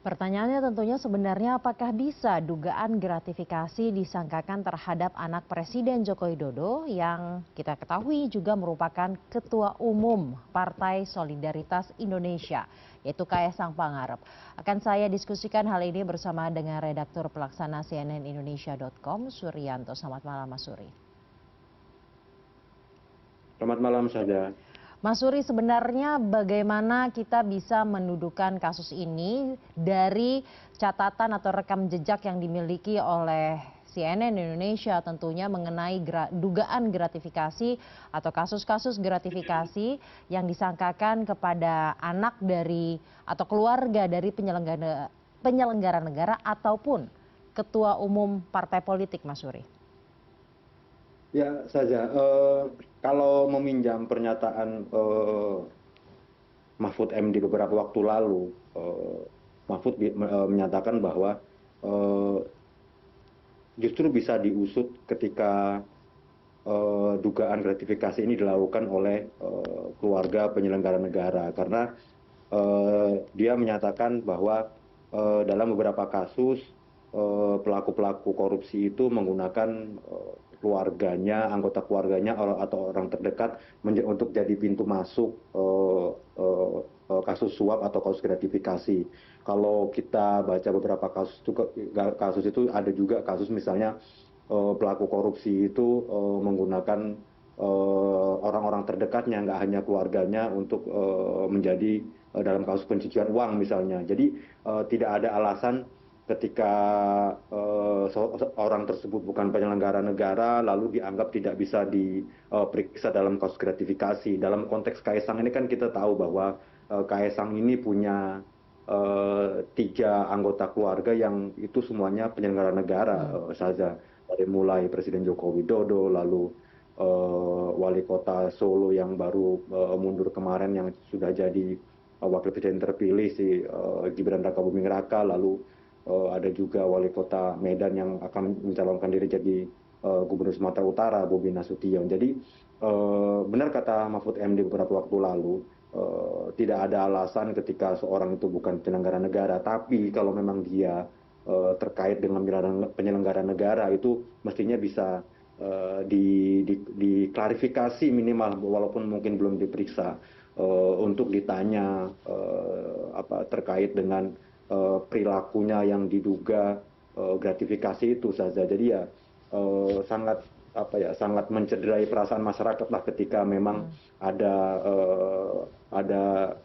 Pertanyaannya tentunya sebenarnya apakah bisa dugaan gratifikasi disangkakan terhadap anak Presiden Joko Widodo yang kita ketahui juga merupakan Ketua Umum Partai Solidaritas Indonesia, yaitu Kaisang Pangarep. Akan saya diskusikan hal ini bersama dengan redaktur pelaksana cnnindonesia.com, Suryanto. Selamat malam, Mas Suri. Selamat malam saja. Mas Suri, sebenarnya bagaimana kita bisa mendudukan kasus ini dari catatan atau rekam jejak yang dimiliki oleh CNN Indonesia tentunya mengenai dugaan gratifikasi atau kasus-kasus gratifikasi yang disangkakan kepada anak dari atau keluarga dari penyelenggara negara ataupun ketua umum partai politik, Mas Suri. Ya saja, kalau meminjam pernyataan Mahfud MD beberapa waktu lalu, Mahfud menyatakan bahwa justru bisa diusut ketika dugaan gratifikasi ini dilakukan oleh keluarga penyelenggara negara, karena dia menyatakan bahwa dalam beberapa kasus pelaku-pelaku korupsi itu menggunakan keluarganya, anggota keluarganya atau orang terdekat untuk jadi pintu masuk kasus suap atau kasus gratifikasi. Kalau kita baca beberapa kasus itu ada juga kasus misalnya pelaku korupsi itu menggunakan orang-orang terdekatnya, nggak hanya keluarganya untuk menjadi dalam kasus pencucian uang misalnya. Jadi tidak ada alasan ketika orang tersebut bukan penyelenggara negara lalu dianggap tidak bisa diperiksa dalam kasus gratifikasi. Dalam konteks Kaisang ini kan kita tahu bahwa Kaisang ini punya tiga anggota keluarga yang itu semuanya penyelenggara negara saja, dari mulai Presiden Joko Widodo, lalu wali kota Solo yang baru mundur kemarin yang sudah jadi wakil presiden terpilih si Gibran Rakabuming Raka, lalu ada juga wali kota Medan yang akan mencalonkan diri jadi Gubernur Sumatera Utara, Bobi Nasution. Jadi benar kata Mahfud MD beberapa waktu lalu, tidak ada alasan ketika seorang itu bukan penyelenggara negara, tapi kalau memang dia terkait dengan penyelenggara negara itu mestinya bisa diklarifikasi minimal, walaupun mungkin belum diperiksa, untuk ditanya terkait dengan perilakunya yang diduga gratifikasi itu saja. Jadi ya sangat mencederai perasaan masyarakat lah ketika memang ada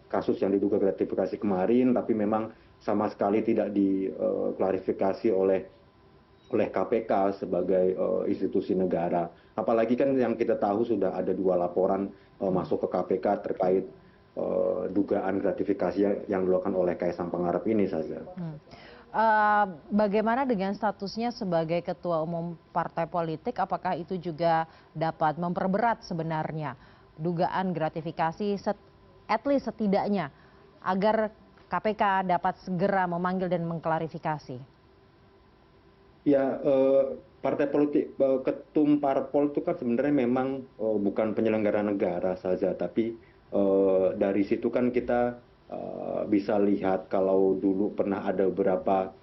kasus yang diduga gratifikasi kemarin, tapi memang sama sekali tidak diklarifikasi oleh KPK sebagai institusi negara. Apalagi kan yang kita tahu sudah ada 2 laporan masuk ke KPK terkait dugaan gratifikasi yang dilakukan oleh Kaisang Pangarep ini saja. Bagaimana dengan statusnya sebagai ketua umum partai politik? Apakah itu juga dapat memperberat sebenarnya dugaan gratifikasi, at least setidaknya agar KPK dapat segera memanggil dan mengklarifikasi? Ya, partai politik, ketum parpol itu kan sebenarnya memang bukan penyelenggara negara saja, tapi dari situ kan kita bisa lihat kalau dulu pernah ada beberapa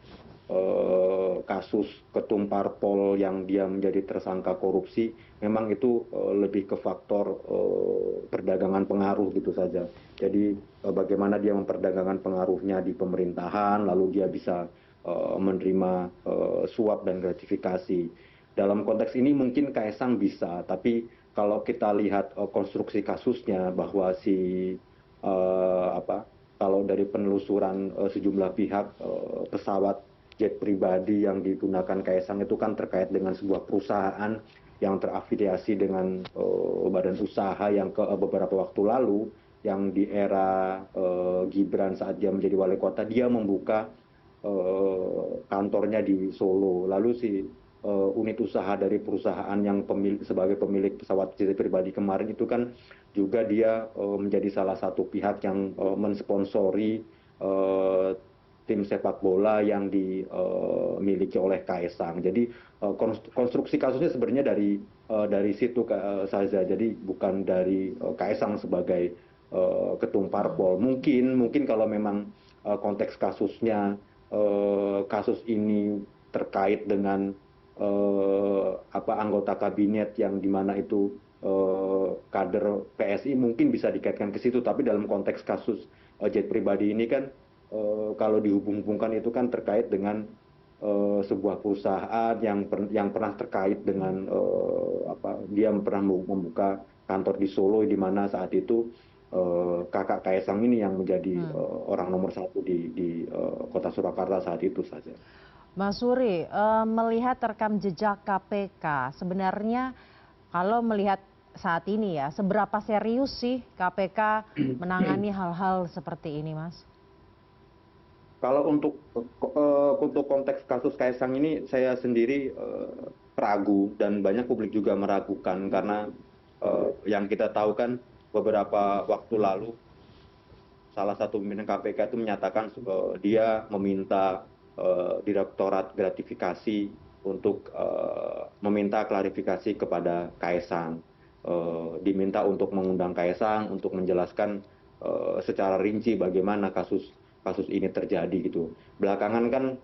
kasus ketum parpol yang dia menjadi tersangka korupsi, memang itu lebih ke faktor perdagangan pengaruh gitu saja. Jadi bagaimana dia memperdagangkan pengaruhnya di pemerintahan, lalu dia bisa menerima suap dan gratifikasi. Dalam konteks ini mungkin Kaisang bisa, tapi kalau kita lihat konstruksi kasusnya bahwa kalau dari penelusuran sejumlah pihak, pesawat jet pribadi yang digunakan Kaisang itu kan terkait dengan sebuah perusahaan yang terafiliasi dengan badan usaha yang beberapa waktu lalu, yang di era Gibran saat dia menjadi wali kota, dia membuka kantornya di Solo. Lalu unit usaha dari perusahaan yang sebagai pemilik pesawat jet pribadi kemarin itu kan juga dia menjadi salah satu pihak yang mensponsori tim sepak bola yang dimiliki oleh Kaisang. Jadi konstruksi kasusnya sebenarnya dari situ saja. Jadi bukan dari Kaisang sebagai ketum parpol. Mungkin kalau memang konteks kasusnya, kasus ini terkait dengan anggota kabinet yang dimana itu kader PSI, mungkin bisa dikaitkan ke situ. Tapi dalam konteks kasus jet pribadi ini kan kalau dihubung-hubungkan itu kan terkait dengan sebuah perusahaan yang pernah terkait dengan dia pernah membuka kantor di Solo, di mana saat itu kakak Kaisang ini yang menjadi orang nomor satu di kota Surakarta saat itu saja. Mas Suri, melihat rekam jejak KPK, sebenarnya kalau melihat saat ini ya, seberapa serius sih KPK menangani hal-hal seperti ini, Mas? Kalau untuk konteks kasus Kaisang ini, saya sendiri ragu dan banyak publik juga meragukan karena yang kita tahu kan beberapa waktu lalu salah satu pimpinan KPK itu menyatakan dia meminta Direktorat Gratifikasi untuk meminta klarifikasi kepada Kaisang. Diminta untuk mengundang Kaisang untuk menjelaskan secara rinci bagaimana kasus ini terjadi gitu. Belakangan kan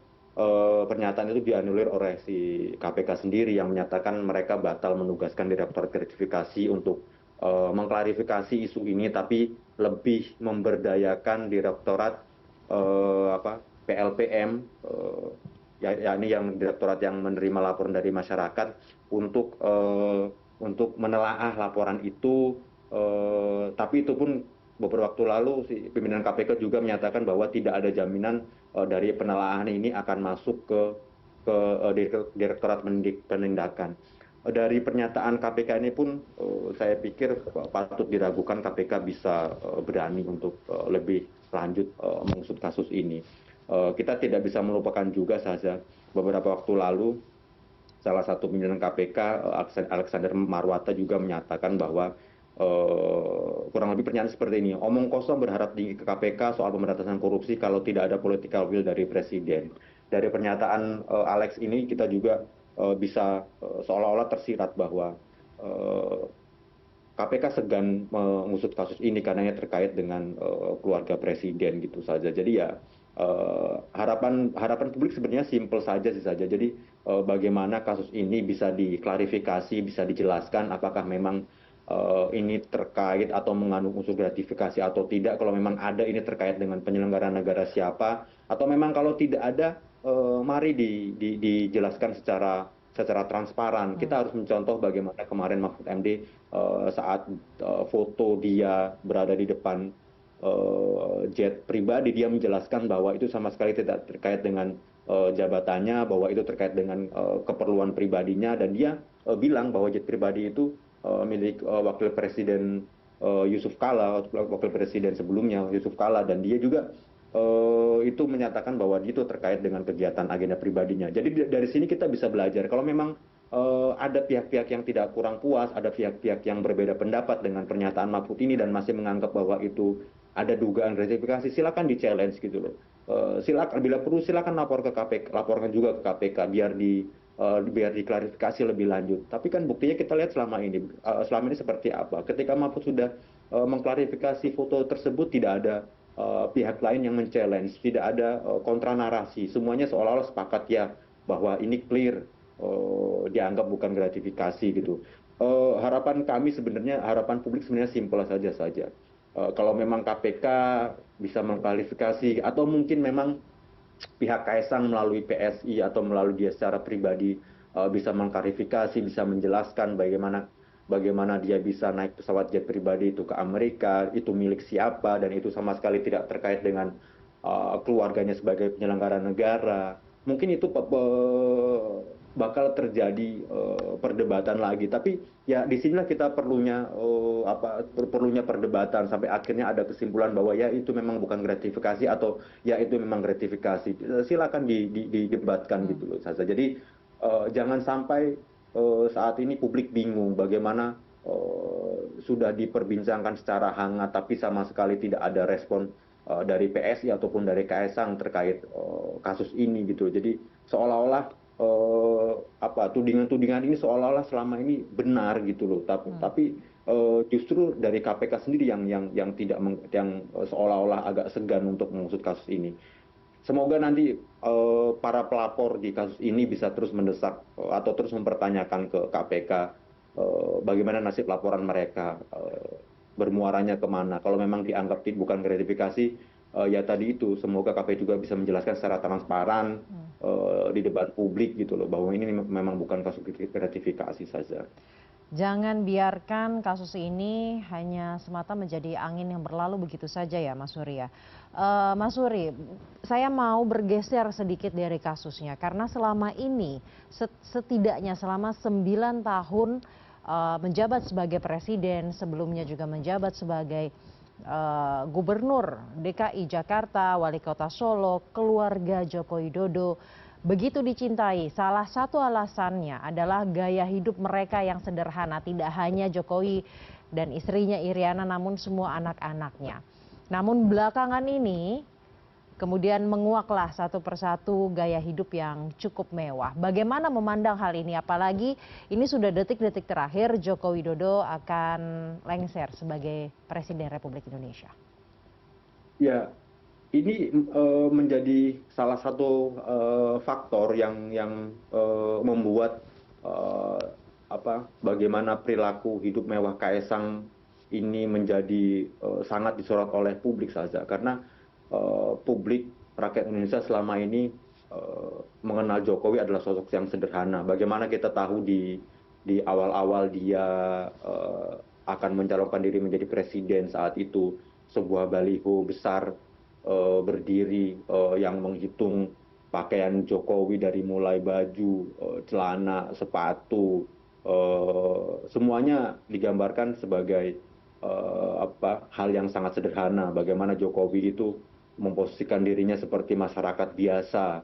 pernyataan itu dianulir oleh si KPK sendiri yang menyatakan mereka batal menugaskan Direktorat Gratifikasi untuk mengklarifikasi isu ini, tapi lebih memberdayakan Direktorat PLPM, yakni yang Direktorat yang menerima laporan dari masyarakat untuk menelaah laporan itu. Tapi itu pun beberapa waktu lalu si pimpinan KPK juga menyatakan bahwa tidak ada jaminan dari penelaahan ini akan masuk ke Direktorat Penindakan. Dari pernyataan KPK ini pun saya pikir patut diragukan KPK bisa berani untuk lebih lanjut mengusut kasus ini. Kita tidak bisa melupakan juga saja beberapa waktu lalu salah satu pimpinan KPK, Alexander Marwata, juga menyatakan bahwa kurang lebih pernyataan seperti ini, omong kosong berharap tinggi ke KPK soal pemberantasan korupsi kalau tidak ada political will dari Presiden. Dari pernyataan Alex ini kita juga bisa seolah-olah tersirat bahwa KPK segan mengusut kasus ini karena terkait dengan keluarga Presiden gitu saja. Jadi ya harapan publik sebenarnya simpel saja sih saja. Jadi bagaimana kasus ini bisa diklarifikasi, bisa dijelaskan apakah memang ini terkait atau mengandung unsur gratifikasi atau tidak. Kalau memang ada, ini terkait dengan penyelenggara negara siapa, atau memang kalau tidak ada, mari dijelaskan secara transparan. Kita harus mencontoh bagaimana kemarin Mahfud MD saat foto dia berada di depan jet pribadi, dia menjelaskan bahwa itu sama sekali tidak terkait dengan jabatannya, bahwa itu terkait dengan keperluan pribadinya, dan dia bilang bahwa jet pribadi itu milik Wakil Presiden Yusuf Kala, Wakil Presiden sebelumnya Yusuf Kala, dan dia juga itu menyatakan bahwa itu terkait dengan kegiatan agenda pribadinya. Jadi dari sini kita bisa belajar kalau memang ada pihak-pihak yang tidak kurang puas, ada pihak-pihak yang berbeda pendapat dengan pernyataan Mahfud ini dan masih menganggap bahwa itu ada dugaan gratifikasi, silakan di-challenge gitu loh. Silakan, bila perlu silakan lapor ke KPK, laporkan juga ke KPK biar diklarifikasi lebih lanjut. Tapi kan buktinya kita lihat selama ini seperti apa. Ketika Mahfud sudah mengklarifikasi foto tersebut, tidak ada pihak lain yang men-challenge, tidak ada kontra narasi. Semuanya seolah-olah sepakat ya bahwa ini clear, dianggap bukan gratifikasi gitu. Harapan kami sebenarnya, harapan publik sebenarnya simpel saja. Kalau memang KPK bisa mengklarifikasi, atau mungkin memang pihak Kaisang melalui PSI atau melalui dia secara pribadi bisa mengklarifikasi, bisa menjelaskan bagaimana dia bisa naik pesawat jet pribadi itu ke Amerika, itu milik siapa, dan itu sama sekali tidak terkait dengan keluarganya sebagai penyelenggara negara. Mungkin itu bakal terjadi perdebatan lagi. Tapi ya disinilah kita perlunya perdebatan sampai akhirnya ada kesimpulan bahwa ya itu memang bukan gratifikasi atau ya itu memang gratifikasi. Silakan didebatkan gitu loh Saza. Jadi jangan sampai saat ini publik bingung bagaimana sudah diperbincangkan secara hangat tapi sama sekali tidak ada respon dari PSI ataupun dari Kaisang terkait kasus ini gitu. Jadi seolah-olah tudingan-tudingan ini seolah-olah selama ini benar gitu loh. Tapi justru dari KPK sendiri yang tidak seolah-olah agak segan untuk mengusut kasus ini. Semoga nanti para pelapor di kasus ini bisa terus mendesak atau terus mempertanyakan ke KPK bagaimana nasib laporan mereka, bermuaranya kemana. Kalau memang dianggap bukan gratifikasi, ya tadi itu semoga KPK juga bisa menjelaskan secara transparan di depan publik gitu loh, bahwa ini memang bukan kasus gratifikasi saja. Jangan biarkan kasus ini hanya semata menjadi angin yang berlalu begitu saja ya Mas Suri ya. Mas Suri, saya mau bergeser sedikit dari kasusnya karena selama ini setidaknya selama 9 tahun menjabat sebagai presiden, sebelumnya juga menjabat sebagai Gubernur DKI Jakarta, Wali Kota Solo, keluarga Joko Widodo begitu dicintai. Salah satu alasannya adalah gaya hidup mereka yang sederhana, tidak hanya Jokowi dan istrinya Iriana namun semua anak-anaknya. Namun belakangan ini kemudian menguaklah satu persatu gaya hidup yang cukup mewah. Bagaimana memandang hal ini? Apalagi ini sudah detik-detik terakhir Joko Widodo akan lengser sebagai Presiden Republik Indonesia. Ya, ini menjadi salah satu faktor yang membuat bagaimana perilaku hidup mewah Kaisang ini menjadi sangat disorot oleh publik saja, karena publik rakyat Indonesia selama ini mengenal Jokowi adalah sosok yang sederhana. Bagaimana kita tahu di awal-awal dia akan mencalonkan diri menjadi presiden, saat itu sebuah baliho besar berdiri yang menghitung pakaian Jokowi dari mulai baju, celana, sepatu, semuanya digambarkan sebagai hal yang sangat sederhana. Bagaimana Jokowi itu memposisikan dirinya seperti masyarakat biasa,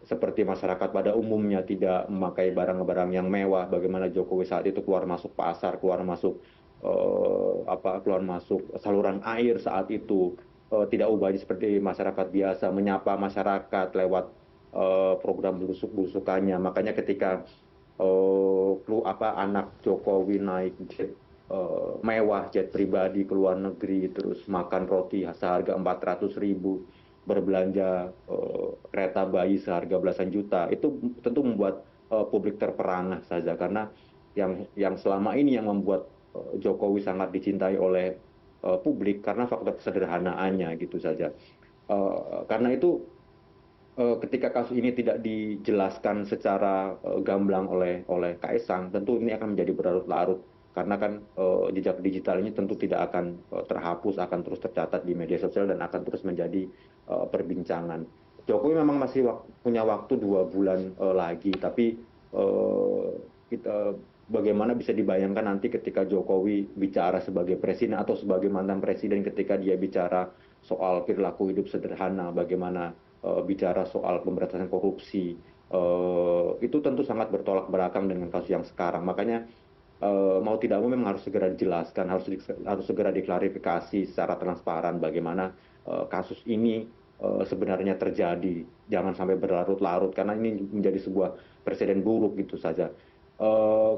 seperti masyarakat pada umumnya, tidak memakai barang-barang yang mewah. Bagaimana Jokowi saat itu keluar masuk pasar, keluar masuk saluran air saat itu, tidak ubah seperti masyarakat biasa, menyapa masyarakat lewat program busuk-busukannya. Makanya ketika anak Jokowi naik jet mewah, jet pribadi ke luar negeri, terus makan roti seharga 400.000, berbelanja kereta bayi seharga belasan juta, itu tentu membuat publik terperangah saja, karena yang selama ini yang membuat Jokowi sangat dicintai oleh publik karena faktor kesederhanaannya gitu saja. Karena itu ketika kasus ini tidak dijelaskan secara gamblang oleh Kaisang, tentu ini akan menjadi berlarut-larut, karena kan jejak digital ini tentu tidak akan terhapus, akan terus tercatat di media sosial dan akan terus menjadi perbincangan. Jokowi memang masih punya waktu 2 bulan lagi, tapi bagaimana bisa dibayangkan nanti ketika Jokowi bicara sebagai presiden atau sebagai mantan presiden, ketika dia bicara soal perilaku hidup sederhana, bagaimana bicara soal pemberantasan korupsi, itu tentu sangat bertolak belakang dengan kasus yang sekarang. Makanya mau tidak mau memang harus segera dijelaskan, harus segera diklarifikasi secara transparan bagaimana kasus ini sebenarnya terjadi. Jangan sampai berlarut-larut, karena ini menjadi sebuah presiden buruk gitu saja.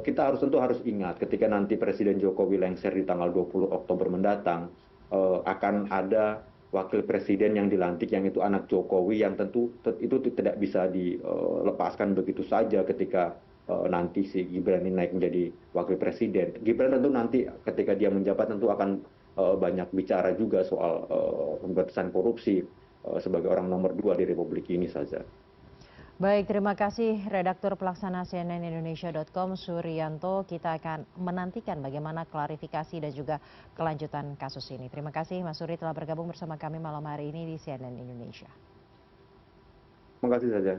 Kita tentu harus ingat ketika nanti Presiden Jokowi lengser di tanggal 20 Oktober mendatang, akan ada wakil presiden yang dilantik yang itu anak Jokowi, yang tentu itu tidak bisa dilepaskan begitu saja ketika nanti si Gibran ini naik menjadi wakil presiden. Gibran tentu nanti ketika dia menjabat tentu akan banyak bicara juga soal pemberantasan korupsi sebagai orang nomor 2 di Republik ini saja. Baik, terima kasih Redaktur Pelaksana CNNIndonesia.com Suryanto. Kita akan menantikan bagaimana klarifikasi dan juga kelanjutan kasus ini. Terima kasih Mas Suri telah bergabung bersama kami malam hari ini di CNN Indonesia. Terima kasih saja.